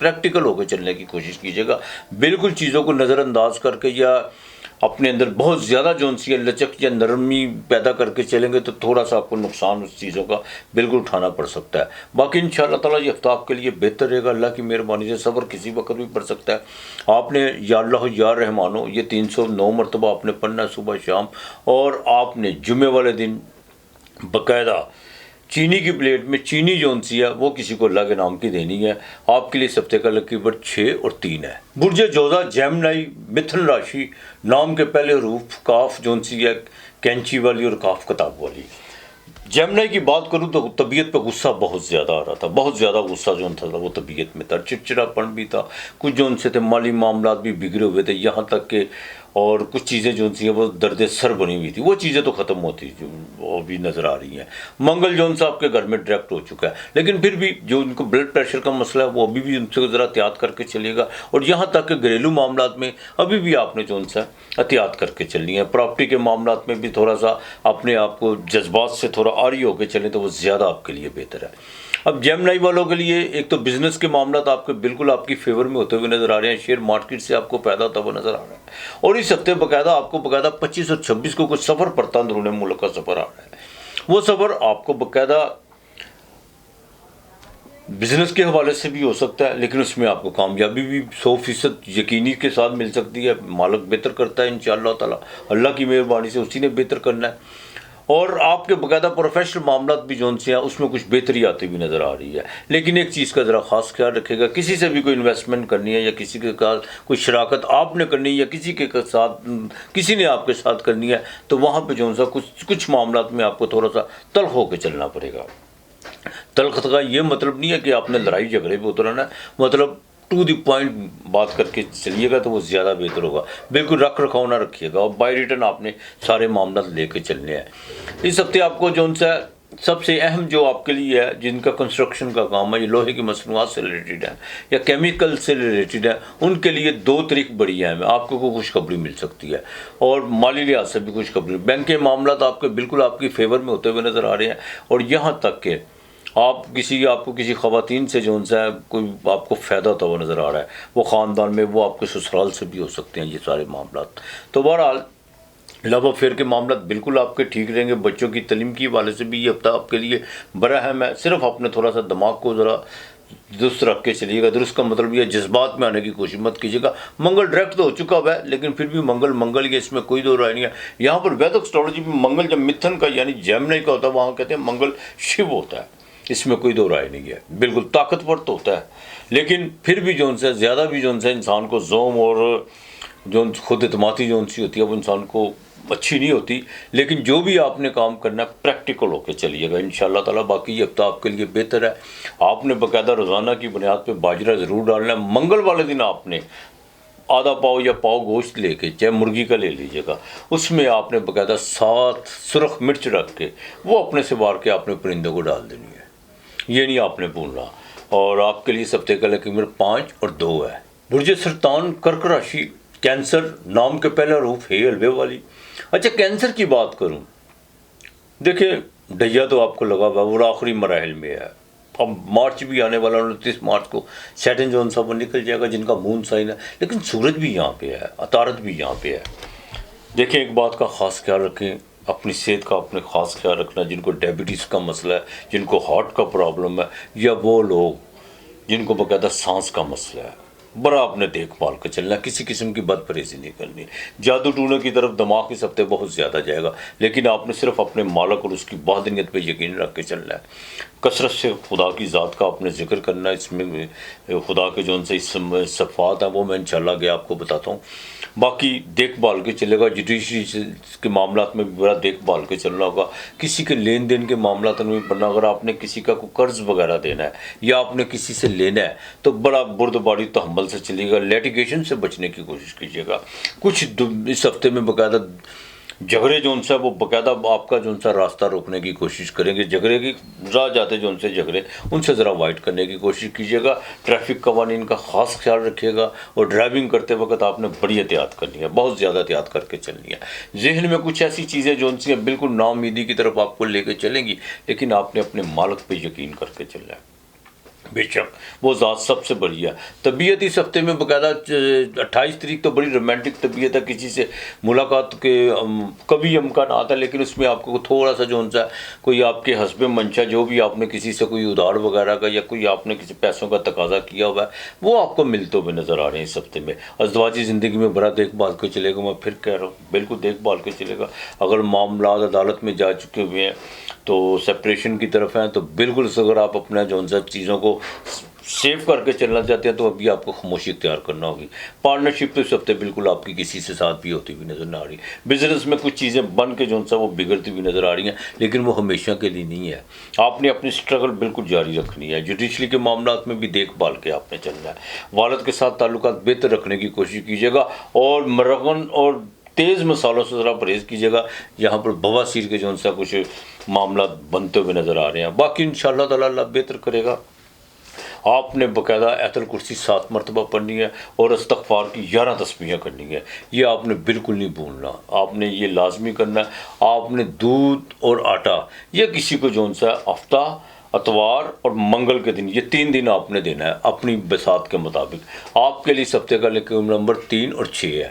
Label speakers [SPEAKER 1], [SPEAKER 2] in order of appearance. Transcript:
[SPEAKER 1] Practical ہو کے چلنے کی کوشش کیجیے گا. بالکل چیزوں کو نظر انداز کر کے یا اپنے اندر بہت زیادہ جو سی لچک یا نرمی پیدا کر کے چلیں گے تو تھوڑا سا آپ کو نقصان اس چیزوں کا بالکل اٹھانا پڑ سکتا ہے. باقی انشاءاللہ تعالیٰ یہ ہفتہ آپ کے لیے بہتر رہے گا. اللہ کی مہربانی سے صبر کسی وقت بھی پڑ سکتا ہے. آپ نے یا اللہ یا رحمانو یہ 309 مرتبہ آپ نے پڑھنا ہے صبح شام. اور آپ نے جمعے والے دن باقاعدہ چینی کی پلیٹ میں چینی جون سی ہے وہ کسی کو اللہ کے نام کی دینی ہے. آپ کے لیے اس ہفتے کا لکی نمبر 6 اور 3 ہے. برج جوزہ جیمنائی متھن راشی. نام کے پہلے حروف کاف جون سی ہے کینچی والی اور کاف کتاب والی. جیمنائی کی بات کروں تو طبیعت پہ غصہ بہت زیادہ آ رہا تھا. بہت زیادہ غصہ جو تھا وہ طبیعت میں تھا. چڑچڑا پن بھی تھا. کچھ جو ان سے تھے مالی معاملات بھی بگڑے ہوئے تھے. یہاں تک کہ اور کچھ چیزیں جو سی ہیں وہ درد سر بنی ہوئی تھی. وہ چیزیں تو ختم ہوتی جو وہ بھی نظر آ رہی ہیں. منگل جو صاحب کے گھر میں ڈائریکٹ ہو چکا ہے. لیکن پھر بھی جو ان کو بلڈ پریشر کا مسئلہ ہے وہ ابھی بھی ان سے ذرا احتیاط کر کے چلیے گا. اور یہاں تک کہ گھریلو معاملات میں ابھی بھی آپ نے جو سا احتیاط کر کے چلنی ہے. پراپرٹی کے معاملات میں بھی تھوڑا سا اپنے آپ کو جذبات سے تھوڑا آری ہو کے چلیں تو وہ زیادہ آپ کے لیے بہتر ہے. اب جیمنائی والوں کے لیے ایک تو بزنس کے معاملات آپ کے بالکل آپ کی فیور میں ہوتے ہوئے نظر آ رہے ہیں. شیئر مارکیٹ سے آپ کو فائدہ ہوتا ہوا نظر آ رہا ہے. اور اس ہفتے باقاعدہ آپ کو باقاعدہ 25 اور 26 کو کچھ سفر پڑتا اندرون ملک کا سفر آ رہا ہے. وہ سفر آپ کو باقاعدہ بزنس کے حوالے سے بھی ہو سکتا ہے لیکن اس میں آپ کو کامیابی بھی 100% یقینی کے ساتھ مل سکتی ہے. مالک بہتر کرتا ہے انشاءاللہ تعالیٰ. اللہ کی مہربانی سے اسی نے بہتر کرنا ہے. اور آپ کے باقاعدہ پروفیشنل معاملات بھی جو سے ہیں اس میں کچھ بہتری آتی ہوئی نظر آ رہی ہے. لیکن ایک چیز کا ذرا خاص خیال رکھے گا. کسی سے بھی کوئی انویسٹمنٹ کرنی ہے یا کسی کے ساتھ کوئی شراکت آپ نے کرنی ہے یا کسی کے ساتھ کسی نے آپ کے ساتھ کرنی ہے تو وہاں پہ جو سا کچھ معاملات میں آپ کو تھوڑا سا تلخ ہو کے چلنا پڑے گا. تلخ کا یہ مطلب نہیں ہے کہ آپ نے لڑائی جھگڑے پہ اترنا ہے. مطلب ٹو دی پوائنٹ بات کر کے چلیے گا تو وہ زیادہ بہتر ہوگا. بالکل رکھ رکھاؤ نہ رکھیے گا. اور بائی ریٹرن آپ نے سارے معاملات لے کے چلنے ہیں. اس ہفتے آپ کو جو سا سب سے اہم جو آپ کے لیے ہے جن کا کنسٹرکشن کا کام ہے یہ لوہے کی مصنوعات سے ریلیٹڈ ہے یا کیمیکل سے ریلیٹڈ ہے ان کے لیے 2 تاریخ بڑی اہم ہے. آپ کو کوئی خوشخبری مل سکتی ہے اور مالی لحاظ سے بھی خوشخبری. بینک کے معاملات آپ کے بالکل آپ کی فیور میں ہوتے ہوئے نظر آ رہے ہیں. اور یہاں تک کہ آپ کو کسی خواتین سے جو ہے کوئی آپ کو فائدہ ہوتا ہوا نظر آ رہا ہے. وہ خاندان میں وہ آپ کے سسرال سے بھی ہو سکتے ہیں یہ سارے معاملات. تو بہرحال لو افیئر کے معاملات بالکل آپ کے ٹھیک رہیں گے. بچوں کی تعلیم کی حوالے سے بھی یہ ہفتہ آپ کے لیے بڑا اہم ہے. صرف آپ نے تھوڑا سا دماغ کو ذرا درست رکھ کے چلیے گا. درست کا مطلب یہ جذبات میں آنے کی کوشش مت کیجیے گا. منگل ڈائریکٹ تو ہو چکا ہوا ہے لیکن پھر بھی منگل یہ اس میں کوئی دو رائے نہیں ہے. یہاں پر ویدک اسٹرالوجی میں منگل جب متھن کا یعنی جیمنائی کا ہوتا ہے وہاں کہتے ہیں منگل شیو ہوتا ہے. اس میں کوئی دو رائے نہیں ہے. بالکل طاقتور تو ہوتا ہے لیکن پھر بھی جو سے زیادہ بھی جو سے انسان کو زوم اور جو خود اعتمادی جو سی ہوتی ہے وہ انسان کو اچھی نہیں ہوتی. لیکن جو بھی آپ نے کام کرنا ہے پریکٹیکل ہو کے چلیے گا انشاءاللہ تعالیٰ. باقی یہ ہفتہ آپ کے لیے بہتر ہے. آپ نے باقاعدہ روزانہ کی بنیاد پہ باجرہ ضرور ڈالنا ہے. منگل والے دن آپ نے آدھا پاؤ یا پاؤ گوشت لے کے چاہے مرغی کا لے لیجیے گا. اس میں آپ نے باقاعدہ 7 سرخ مرچ رکھ کے وہ اپنے سے وار کے آپ نے پرندوں کو ڈال دینی ہے. یہ نہیں آپ نے بھولنا. اور آپ کے لیے اس ہفتے کا لکی نمبر 5 اور 2 ہے. برج سرطان کرک راشی. کینسر نام کے پہلا حروف ہے حلوے والی. اچھا کینسر کی بات کروں دیکھیں ڈیا تو آپ کو لگا ہوا وہ آخری مراحل میں ہے. اب مارچ بھی آنے والا 29 مارچ کو سیٹن جو سا وہ نکل جائے گا جن کا مون سائن ہے. لیکن سورج بھی یہاں پہ ہے. عطارد بھی یہاں پہ ہے. دیکھیں ایک بات کا خاص خیال رکھیں. اپنی صحت کا اپنے خاص خیال رکھنا. جن کو ڈائبٹیز کا مسئلہ ہے جن کو ہارٹ کا پرابلم ہے یا وہ لوگ جن کو باقاعدہ سانس کا مسئلہ ہے بڑا اپنے دیکھ بھال کے چلنا. کسی قسم کی بد پرہیزی نہیں کرنی. جادو ٹونے کی طرف دماغ اس ہفتے بہت زیادہ جائے گا لیکن آپ نے صرف اپنے مالک اور اس کی وحدانیت پہ یقین رکھ کے چلنا ہے. کثرت سے خدا کی ذات کا آپ نے ذکر کرنا ہے. اس میں خدا کے جو ان سے صفات ہیں وہ میں انشاءاللہ آگے آپ کو بتاتا ہوں. باقی دیکھ بھال کے چلے گا. جوڈیشری کے معاملات میں بھی بڑا دیکھ بھال کے چلنا ہوگا. کسی کے لین دین کے معاملات میں پڑھنا. اگر آپ نے کسی کا کوئی قرض وغیرہ دینا ہے یا آپ نے کسی سے لینا ہے تو بڑا بردباری تحمل سے چلیے گا. لیٹیگیشن سے بچنے کی کوشش کیجیے گا. کچھ اس ہفتے میں باقاعدہ جھگڑے جو ان سے وہ باقاعدہ آپ کا جو ان سے راستہ روکنے کی کوشش کریں گے. جھگڑے کی راہ جاتے جو ان سے جھگڑے ان سے ذرا اوائڈ کرنے کی کوشش کیجیے گا. ٹریفک قوانین کا خاص خیال رکھیے گا. اور ڈرائیونگ کرتے وقت آپ نے بڑی احتیاط کرنی ہے. بہت زیادہ احتیاط کر کے چلنی ہے. ذہن میں کچھ ایسی چیزیں جو ان سے بالکل نا امیدی کی طرف آپ کو لے کے چلیں گی لیکن آپ نے اپنے مالک پہ یقین کر کے چلنا ہے. بے شک وہ ذات سب سے بڑی ہے. طبیعت اس ہفتے میں باقاعدہ 28 تاریخ تو بڑی رومانٹک طبیعت ہے، کسی سے ملاقات کے کبھی امکانات ہے، لیکن اس میں آپ کو تھوڑا سا جو ہے کوئی آپ کے حسب منشا جو بھی آپ نے کسی سے کوئی ادھار وغیرہ کا یا کوئی آپ نے کسی پیسوں کا تقاضا کیا ہوا ہے وہ آپ کو ملتے ہوئے نظر آ رہے ہیں اس ہفتے میں. ازدواجی زندگی میں بڑا دیکھ بھال کے چلے گا، میں پھر کہہ رہا ہوں بالکل دیکھ بھال کے چلے گا. اگر معاملات عدالت میں جا چکے ہوئے ہیں تو سپریشن کی طرف ہیں تو بالکل اگر آپ اپنا جو ہے چیزوں کو سیو کر کے چلنا چاہتے ہیں تو ابھی آپ کو خاموشی اختیار کرنا ہوگی. پارٹنرشپ اس ہفتے بالکل آپ کی کسی سے ساتھ بھی ہوتی ہوئی نظر نہ آ رہی. بزنس میں کچھ چیزیں بن کے جو ہے وہ بگڑتی ہوئی نظر آ رہی ہیں، لیکن وہ ہمیشہ کے لیے نہیں ہے. آپ نے اپنی اسٹرگل بالکل جاری رکھنی ہے. جوڈیشری کے معاملات میں بھی دیکھ بھال کے آپ نے چلنا ہے. والد کے ساتھ تعلقات بہتر رکھنے کی کوشش کیجیے گا اور مرغن اور تیز مسالوں سے ذرا پرہیز کیجیے گا. یہاں پر بواسیر کے جو ہے کچھ معاملات بنتے ہوئے نظر آ رہے ہیں. باقی انشاءاللہ تعالی اللہ بہتر کرے گا. آپ نے باقاعدہ آیت الکرسی 7 مرتبہ پڑھنی ہے اور استغفار کی 11 تسبیحیں کرنی ہے. یہ آپ نے بالکل نہیں بھولنا، آپ نے یہ لازمی کرنا ہے. آپ نے دودھ اور آٹا یہ کسی کو جو ہے ہفتہ، اتوار اور منگل کے دن یہ 3 دن آپ نے دینا ہے اپنی بساط کے مطابق. آپ کے لیے اس ہفتے کا نمبر 3 اور 6 ہے.